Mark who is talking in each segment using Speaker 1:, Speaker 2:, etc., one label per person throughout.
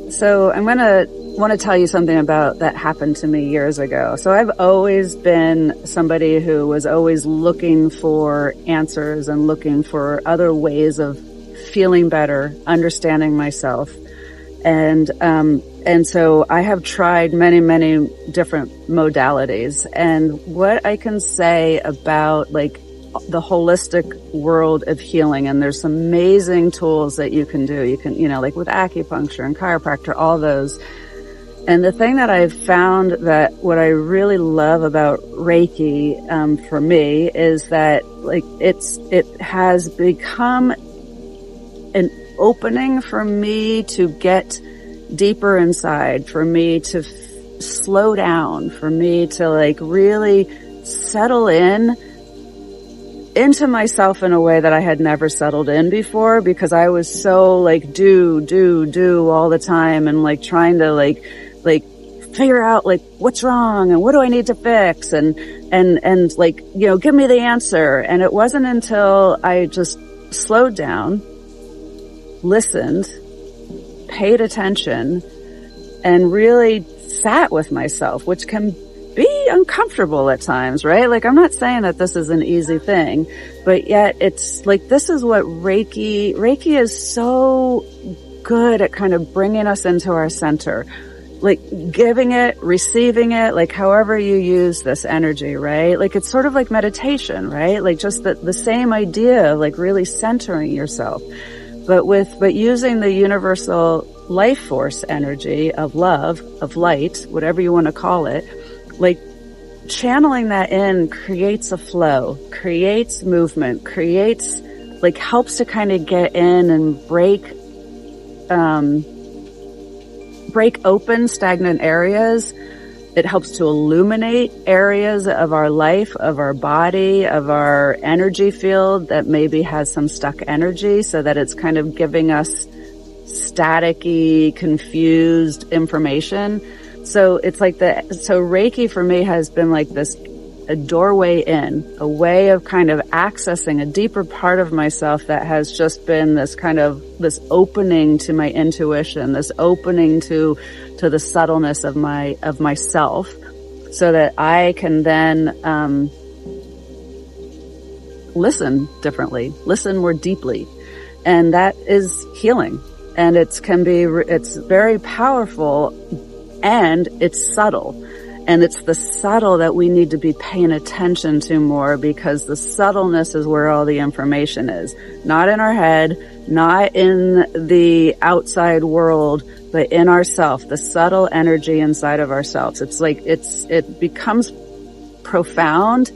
Speaker 1: So I'm want to tell you something about that happened to me years ago. So I've always been somebody who was always looking for answers and looking for other ways of feeling better, understanding myself. And so I have tried many, many different modalities. And what I can say about like the holistic world of healing, and there's some amazing tools that you can do. You can, like with acupuncture and chiropractor, all those. And the thing that I've found that what I really love about Reiki, for me is that like it has become an opening for me to get deeper inside, for me to slow down, for me to like really settle into myself in a way that I had never settled in before, because I was so like do all the time and like trying to like figure out like what's wrong and what do I need to fix and like, give me the answer. And it wasn't until I just slowed down, listened, paid attention, and really sat with myself, which can be uncomfortable at times, right? Like, I'm not saying that this is an easy thing, but yet it's like, this is what Reiki is so good at kind of bringing us into our center, like giving it, receiving it, like however you use this energy, right? Like, it's sort of like meditation, right? Like just the same idea of like really centering yourself, but using the universal life force energy of love, of light, whatever you want to call it. Like channeling that in creates a flow, creates movement, creates like helps to kind of get in and break open stagnant areas. It helps to illuminate areas of our life, of our body, of our energy field that maybe has some stuck energy, so that it's kind of giving us staticky, confused information. So it's like so Reiki for me has been like a doorway in, a way of kind of accessing a deeper part of myself that has just been this opening to my intuition, this opening to the subtleness of myself, so that I can then, listen differently, listen more deeply. And that is healing. And it's very powerful. And it's subtle. And it's the subtle that we need to be paying attention to more, because the subtleness is where all the information is. Not in our head, not in the outside world, but in ourself, the subtle energy inside of ourselves. It's like, it becomes profound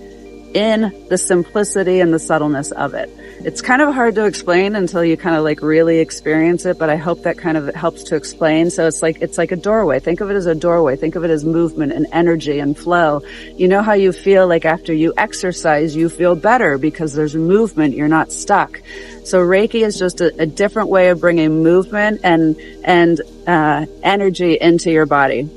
Speaker 1: in the simplicity and the subtleness of it. It's kind of hard to explain until you kind of like really experience it, but I hope that kind of helps to explain. So it's like a doorway. Think of it as a doorway. Think of it as movement and energy and flow. You know how you feel like after you exercise, you feel better because there's movement. You're not stuck. So Reiki is just a different way of bringing movement and energy into your body.